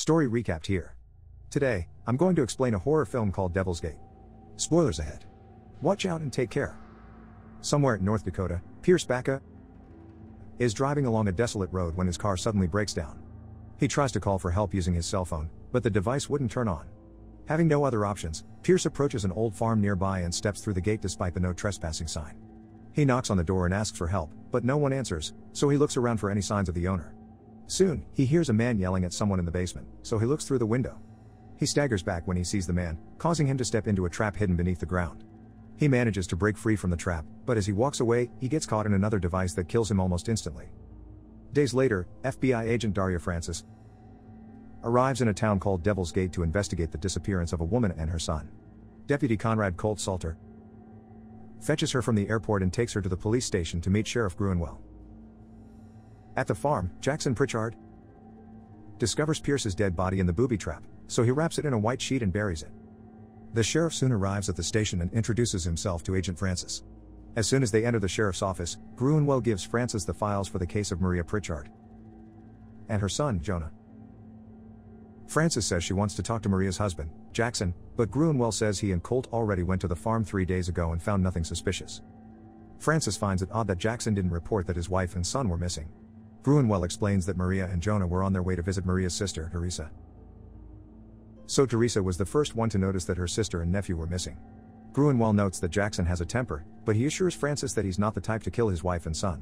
Story recapped here. Today, I'm going to explain a horror film called Devil's Gate. Spoilers ahead. Watch out and take care. Somewhere in North Dakota, Pierce Backa is driving along a desolate road when his car suddenly breaks down. He tries to call for help using his cell phone, but the device wouldn't turn on. Having no other options, Pierce approaches an old farm nearby and steps through the gate despite the no trespassing sign. He knocks on the door and asks for help, but no one answers, so he looks around for any signs of the owner. Soon, he hears a man yelling at someone in the basement, so he looks through the window. He staggers back when he sees the man, causing him to step into a trap hidden beneath the ground. He manages to break free from the trap, but as he walks away, he gets caught in another device that kills him almost instantly. Days later, FBI agent Daria Francis arrives in a town called Devil's Gate to investigate the disappearance of a woman and her son. Deputy Conrad Colt Salter fetches her from the airport and takes her to the police station to meet Sheriff Gruenwell. At the farm, Jackson Pritchard discovers Pierce's dead body in the booby trap, so he wraps it in a white sheet and buries it. The sheriff soon arrives at the station and introduces himself to Agent Francis. As soon as they enter the sheriff's office, Gruenwell gives Francis the files for the case of Maria Pritchard and her son, Jonah. Francis says she wants to talk to Maria's husband, Jackson, but Gruenwell says he and Colt already went to the farm 3 days ago and found nothing suspicious. Francis finds it odd that Jackson didn't report that his wife and son were missing. Gruenwell explains that Maria and Jonah were on their way to visit Maria's sister, Teresa. So Teresa was the first one to notice that her sister and nephew were missing. Gruenwell notes that Jackson has a temper, but he assures Francis that he's not the type to kill his wife and son.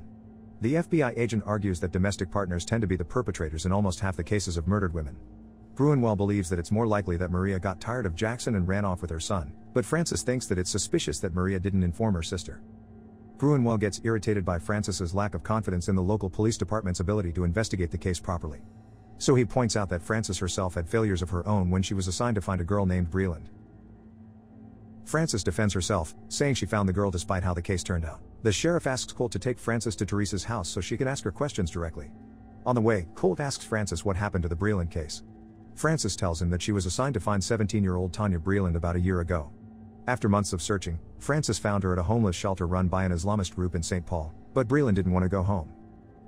The FBI agent argues that domestic partners tend to be the perpetrators in almost half the cases of murdered women. Gruenwell believes that it's more likely that Maria got tired of Jackson and ran off with her son, but Francis thinks that it's suspicious that Maria didn't inform her sister. Gruenwell gets irritated by Francis's lack of confidence in the local police department's ability to investigate the case properly. So he points out that Francis herself had failures of her own when she was assigned to find a girl named Breland. Francis defends herself, saying she found the girl despite how the case turned out. The sheriff asks Colt to take Francis to Teresa's house so she can ask her questions directly. On the way, Colt asks Francis what happened to the Breland case. Francis tells him that she was assigned to find 17-year-old Tanya Breland about a year ago. After months of searching, Francis found her at a homeless shelter run by an Islamist group in St. Paul, but Breland didn't want to go home.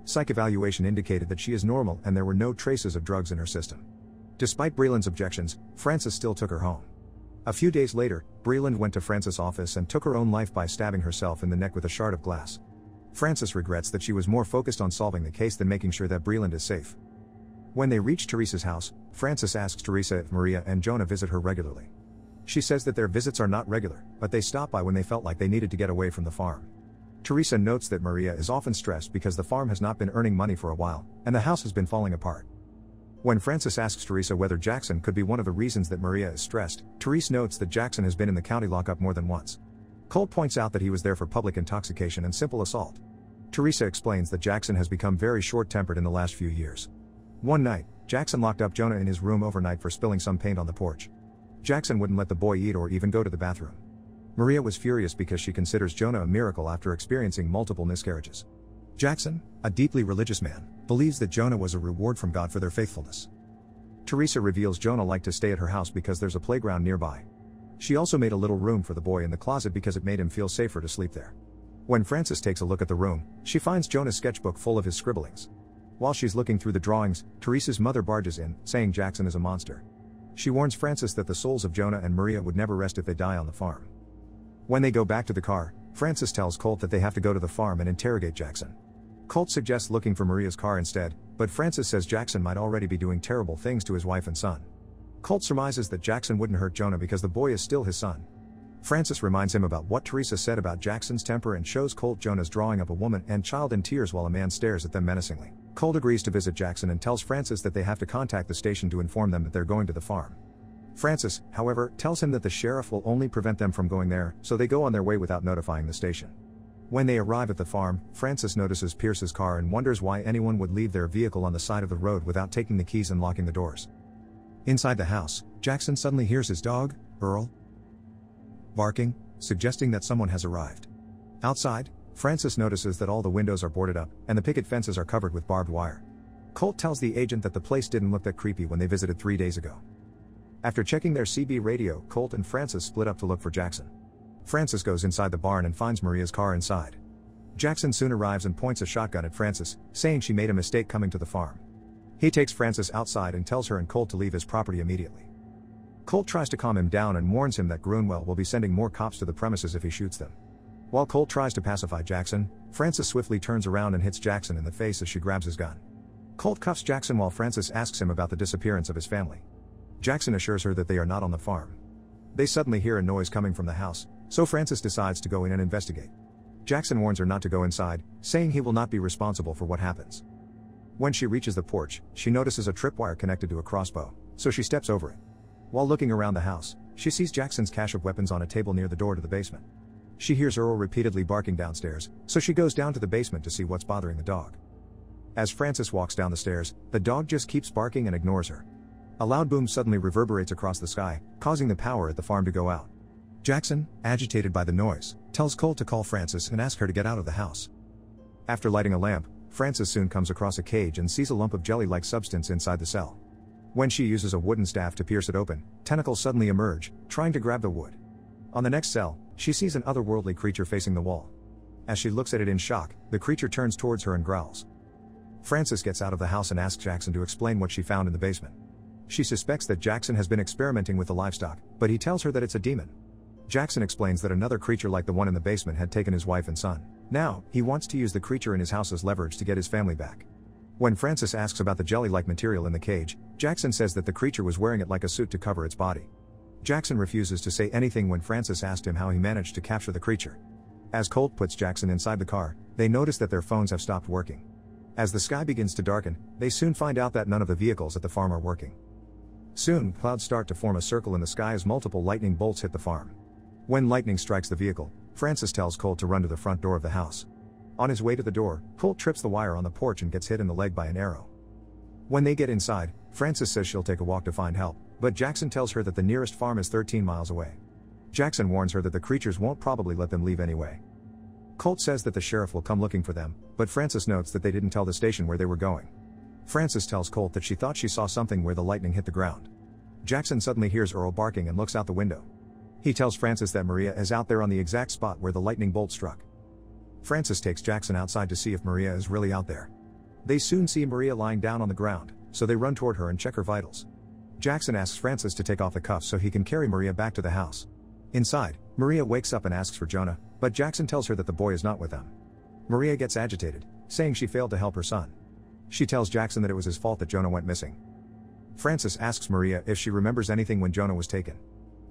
Psych evaluation indicated that she is normal and there were no traces of drugs in her system. Despite Breland's objections, Francis still took her home. A few days later, Breland went to Francis' office and took her own life by stabbing herself in the neck with a shard of glass. Francis regrets that she was more focused on solving the case than making sure that Breland is safe. When they reach Teresa's house, Francis asks Teresa if Maria and Jonah visit her regularly. She says that their visits are not regular, but they stop by when they felt like they needed to get away from the farm. Teresa notes that Maria is often stressed because the farm has not been earning money for a while, and the house has been falling apart. When Francis asks Teresa whether Jackson could be one of the reasons that Maria is stressed, Teresa notes that Jackson has been in the county lockup more than once. Colt points out that he was there for public intoxication and simple assault. Teresa explains that Jackson has become very short-tempered in the last few years. One night, Jackson locked up Jonah in his room overnight for spilling some paint on the porch. Jackson wouldn't let the boy eat or even go to the bathroom. Maria was furious because she considers Jonah a miracle after experiencing multiple miscarriages. Jackson, a deeply religious man, believes that Jonah was a reward from God for their faithfulness. Teresa reveals Jonah liked to stay at her house because there's a playground nearby. She also made a little room for the boy in the closet because it made him feel safer to sleep there. When Francis takes a look at the room, she finds Jonah's sketchbook full of his scribblings. While she's looking through the drawings, Teresa's mother barges in, saying Jackson is a monster. She warns Francis that the souls of Jonah and Maria would never rest if they die on the farm. When they go back to the car, Francis tells Colt that they have to go to the farm and interrogate Jackson. Colt suggests looking for Maria's car instead, but Francis says Jackson might already be doing terrible things to his wife and son. Colt surmises that Jackson wouldn't hurt Jonah because the boy is still his son. Francis reminds him about what Teresa said about Jackson's temper and shows Colt Jonah's drawing of a woman and child in tears while a man stares at them menacingly. Colt agrees to visit Jackson and tells Francis that they have to contact the station to inform them that they're going to the farm. Francis, however, tells him that the sheriff will only prevent them from going there, so they go on their way without notifying the station. When they arrive at the farm, Francis notices Pierce's car and wonders why anyone would leave their vehicle on the side of the road without taking the keys and locking the doors. Inside the house, Jackson suddenly hears his dog, Earl, barking, suggesting that someone has arrived. Outside, Francis notices that all the windows are boarded up, and the picket fences are covered with barbed wire. Colt tells the agent that the place didn't look that creepy when they visited 3 days ago. After checking their CB radio, Colt and Francis split up to look for Jackson. Francis goes inside the barn and finds Maria's car inside. Jackson soon arrives and points a shotgun at Francis, saying she made a mistake coming to the farm. He takes Francis outside and tells her and Colt to leave his property immediately. Colt tries to calm him down and warns him that Grunwell will be sending more cops to the premises if he shoots them. While Colt tries to pacify Jackson, Francis swiftly turns around and hits Jackson in the face as she grabs his gun. Colt cuffs Jackson while Francis asks him about the disappearance of his family. Jackson assures her that they are not on the farm. They suddenly hear a noise coming from the house, so Francis decides to go in and investigate. Jackson warns her not to go inside, saying he will not be responsible for what happens. When she reaches the porch, she notices a tripwire connected to a crossbow, so she steps over it. While looking around the house, she sees Jackson's cache of weapons on a table near the door to the basement. She hears Earl repeatedly barking downstairs, so she goes down to the basement to see what's bothering the dog. As Francis walks down the stairs, the dog just keeps barking and ignores her. A loud boom suddenly reverberates across the sky, causing the power at the farm to go out. Jackson, agitated by the noise, tells Colt to call Francis and ask her to get out of the house. After lighting a lamp, Francis soon comes across a cage and sees a lump of jelly-like substance inside the cell. When she uses a wooden staff to pierce it open, tentacles suddenly emerge, trying to grab the wood. On the next cell, she sees an otherworldly creature facing the wall. As she looks at it in shock, the creature turns towards her and growls. Francis gets out of the house and asks Jackson to explain what she found in the basement. She suspects that Jackson has been experimenting with the livestock, but he tells her that it's a demon. Jackson explains that another creature like the one in the basement had taken his wife and son. Now, he wants to use the creature in his house as leverage to get his family back. When Francis asks about the jelly-like material in the cage, Jackson says that the creature was wearing it like a suit to cover its body. Jackson refuses to say anything when Francis asked him how he managed to capture the creature. As Colt puts Jackson inside the car, they notice that their phones have stopped working. As the sky begins to darken, they soon find out that none of the vehicles at the farm are working. Soon, clouds start to form a circle in the sky as multiple lightning bolts hit the farm. When lightning strikes the vehicle, Francis tells Colt to run to the front door of the house. On his way to the door, Colt trips the wire on the porch and gets hit in the leg by an arrow. When they get inside, Francis says she'll take a walk to find help, but Jackson tells her that the nearest farm is 13 miles away. Jackson warns her that the creatures won't probably let them leave anyway. Colt says that the sheriff will come looking for them, but Francis notes that they didn't tell the station where they were going. Francis tells Colt that she thought she saw something where the lightning hit the ground. Jackson suddenly hears Earl barking and looks out the window. He tells Francis that Maria is out there on the exact spot where the lightning bolt struck. Francis takes Jackson outside to see if Maria is really out there. They soon see Maria lying down on the ground, so they run toward her and check her vitals. Jackson asks Francis to take off the cuffs so he can carry Maria back to the house. Inside, Maria wakes up and asks for Jonah, but Jackson tells her that the boy is not with them. Maria gets agitated, saying she failed to help her son. She tells Jackson that it was his fault that Jonah went missing. Francis asks Maria if she remembers anything when Jonah was taken.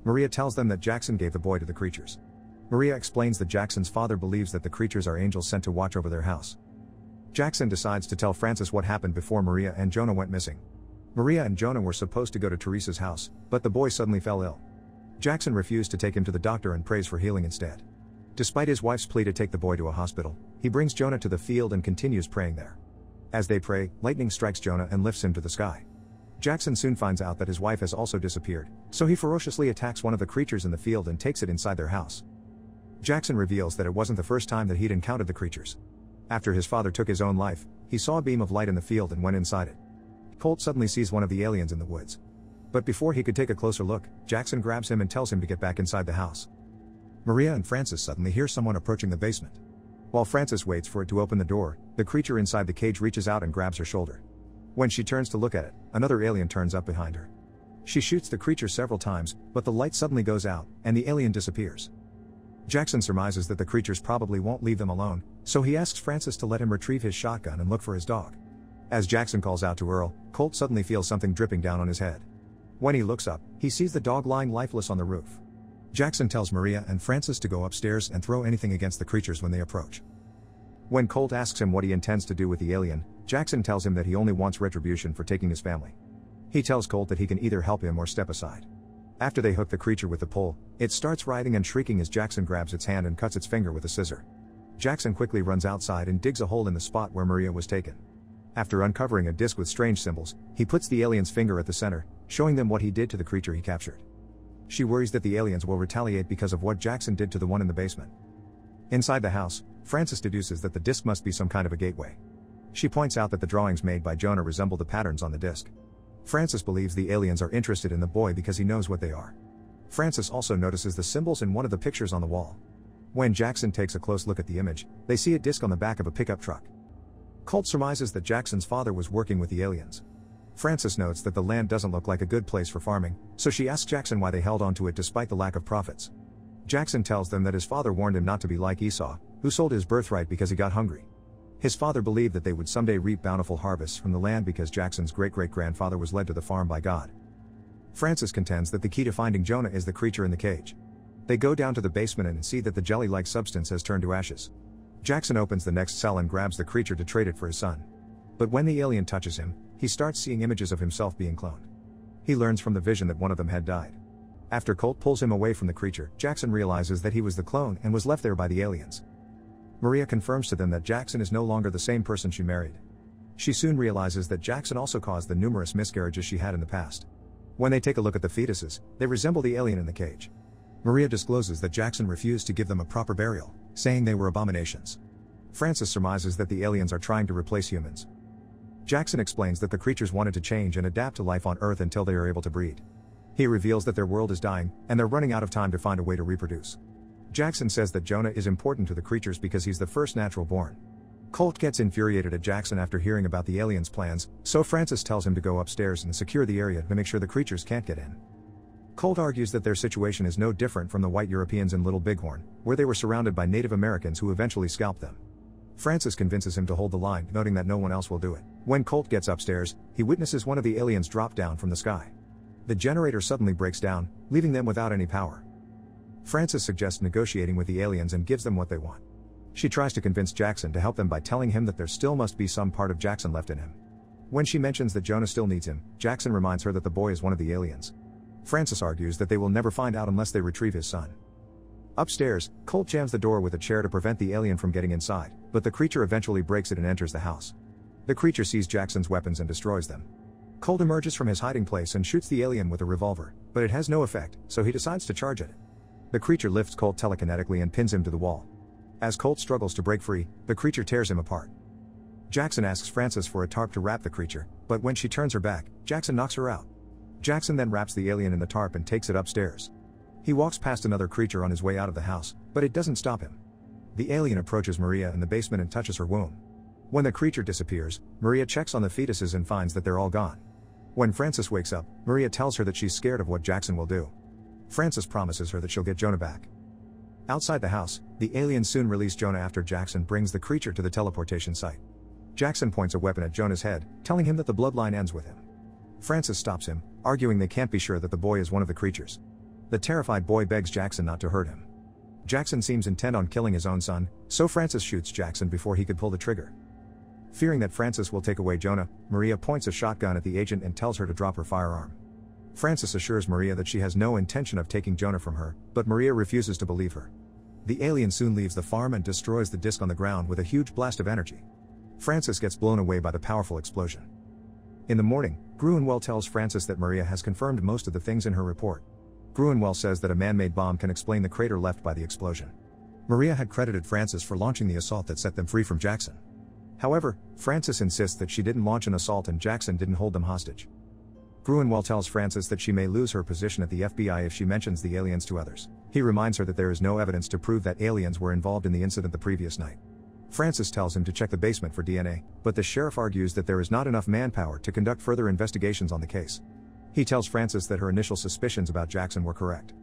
Maria tells them that Jackson gave the boy to the creatures. Maria explains that Jackson's father believes that the creatures are angels sent to watch over their house. Jackson decides to tell Francis what happened before Maria and Jonah went missing. Maria and Jonah were supposed to go to Teresa's house, but the boy suddenly fell ill. Jackson refused to take him to the doctor and prays for healing instead. Despite his wife's plea to take the boy to a hospital, he brings Jonah to the field and continues praying there. As they pray, lightning strikes Jonah and lifts him to the sky. Jackson soon finds out that his wife has also disappeared, so he ferociously attacks one of the creatures in the field and takes it inside their house. Jackson reveals that it wasn't the first time that he'd encountered the creatures. After his father took his own life, he saw a beam of light in the field and went inside it. Colt suddenly sees one of the aliens in the woods. But before he could take a closer look, Jackson grabs him and tells him to get back inside the house. Maria and Francis suddenly hear someone approaching the basement. While Francis waits for it to open the door, the creature inside the cage reaches out and grabs her shoulder. When she turns to look at it, another alien turns up behind her. She shoots the creature several times, but the light suddenly goes out, and the alien disappears. Jackson surmises that the creatures probably won't leave them alone, so he asks Francis to let him retrieve his shotgun and look for his dog. As Jackson calls out to Earl, Colt suddenly feels something dripping down on his head. When he looks up, he sees the dog lying lifeless on the roof. Jackson tells Maria and Francis to go upstairs and throw anything against the creatures when they approach. When Colt asks him what he intends to do with the alien, Jackson tells him that he only wants retribution for taking his family. He tells Colt that he can either help him or step aside. After they hook the creature with the pole, it starts writhing and shrieking as Jackson grabs its hand and cuts its finger with a scissor. Jackson quickly runs outside and digs a hole in the spot where Maria was taken. After uncovering a disc with strange symbols, he puts the alien's finger at the center, showing them what he did to the creature he captured. She worries that the aliens will retaliate because of what Jackson did to the one in the basement. Inside the house, Francis deduces that the disc must be some kind of a gateway. She points out that the drawings made by Jonah resemble the patterns on the disc. Francis believes the aliens are interested in the boy because he knows what they are. Francis also notices the symbols in one of the pictures on the wall. When Jackson takes a close look at the image, they see a disc on the back of a pickup truck. Colt surmises that Jackson's father was working with the aliens. Frances notes that the land doesn't look like a good place for farming, so she asks Jackson why they held onto it despite the lack of profits. Jackson tells them that his father warned him not to be like Esau, who sold his birthright because he got hungry. His father believed that they would someday reap bountiful harvests from the land because Jackson's great-great-grandfather was led to the farm by God. Frances contends that the key to finding Jonah is the creature in the cage. They go down to the basement and see that the jelly-like substance has turned to ashes. Jackson opens the next cell and grabs the creature to trade it for his son. But when the alien touches him, he starts seeing images of himself being cloned. He learns from the vision that one of them had died. After Colt pulls him away from the creature, Jackson realizes that he was the clone and was left there by the aliens. Maria confirms to them that Jackson is no longer the same person she married. She soon realizes that Jackson also caused the numerous miscarriages she had in the past. When they take a look at the fetuses, they resemble the alien in the cage. Maria discloses that Jackson refused to give them a proper burial, saying they were abominations. Frances surmises that the aliens are trying to replace humans. Jackson explains that the creatures wanted to change and adapt to life on Earth until they are able to breed. He reveals that their world is dying, and they're running out of time to find a way to reproduce. Jackson says that Jonah is important to the creatures because he's the first natural born. Colt gets infuriated at Jackson after hearing about the aliens' plans, so Frances tells him to go upstairs and secure the area to make sure the creatures can't get in. Colt argues that their situation is no different from the white Europeans in Little Bighorn, where they were surrounded by Native Americans who eventually scalped them. Frances convinces him to hold the line, noting that no one else will do it. When Colt gets upstairs, he witnesses one of the aliens drop down from the sky. The generator suddenly breaks down, leaving them without any power. Frances suggests negotiating with the aliens and gives them what they want. She tries to convince Jackson to help them by telling him that there still must be some part of Jackson left in him. When she mentions that Jonah still needs him, Jackson reminds her that the boy is one of the aliens. Frances argues that they will never find out unless they retrieve his son. Upstairs, Colt jams the door with a chair to prevent the alien from getting inside, but the creature eventually breaks it and enters the house. The creature sees Jackson's weapons and destroys them. Colt emerges from his hiding place and shoots the alien with a revolver, but it has no effect, so he decides to charge it. The creature lifts Colt telekinetically and pins him to the wall. As Colt struggles to break free, the creature tears him apart. Jackson asks Frances for a tarp to wrap the creature, but when she turns her back, Jackson knocks her out. Jackson then wraps the alien in the tarp and takes it upstairs. He walks past another creature on his way out of the house, but it doesn't stop him. The alien approaches Maria in the basement and touches her womb. When the creature disappears, Maria checks on the fetuses and finds that they're all gone. When Frances wakes up, Maria tells her that she's scared of what Jackson will do. Frances promises her that she'll get Jonah back. Outside the house, the aliens soon release Jonah after Jackson brings the creature to the teleportation site. Jackson points a weapon at Jonah's head, telling him that the bloodline ends with him. Frances stops him, arguing they can't be sure that the boy is one of the creatures. The terrified boy begs Jackson not to hurt him. Jackson seems intent on killing his own son, so Frances shoots Jackson before he could pull the trigger. Fearing that Frances will take away Jonah, Maria points a shotgun at the agent and tells her to drop her firearm. Frances assures Maria that she has no intention of taking Jonah from her, but Maria refuses to believe her. The alien soon leaves the farm and destroys the disc on the ground with a huge blast of energy. Frances gets blown away by the powerful explosion. In the morning, Gruenwell tells Frances that Maria has confirmed most of the things in her report. Gruenwell says that a man-made bomb can explain the crater left by the explosion. Maria had credited Frances for launching the assault that set them free from Jackson. However, Frances insists that she didn't launch an assault and Jackson didn't hold them hostage. Gruenwell tells Frances that she may lose her position at the FBI if she mentions the aliens to others. He reminds her that there is no evidence to prove that aliens were involved in the incident the previous night. Frances tells him to check the basement for DNA, but the sheriff argues that there is not enough manpower to conduct further investigations on the case. He tells Frances that her initial suspicions about Jackson were correct.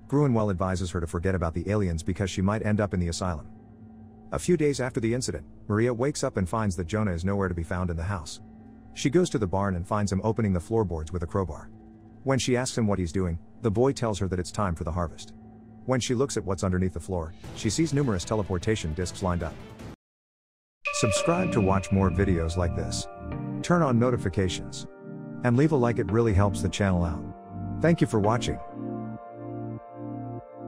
Gruenwell advises her to forget about the aliens because she might end up in the asylum. A few days after the incident, Maria wakes up and finds that Jonah is nowhere to be found in the house. She goes to the barn and finds him opening the floorboards with a crowbar. When she asks him what he's doing, the boy tells her that it's time for the harvest. When she looks at what's underneath the floor, she sees numerous teleportation discs lined up. Subscribe to watch more videos like this. Turn on notifications. And leave a like, it really helps the channel out. Thank you for watching.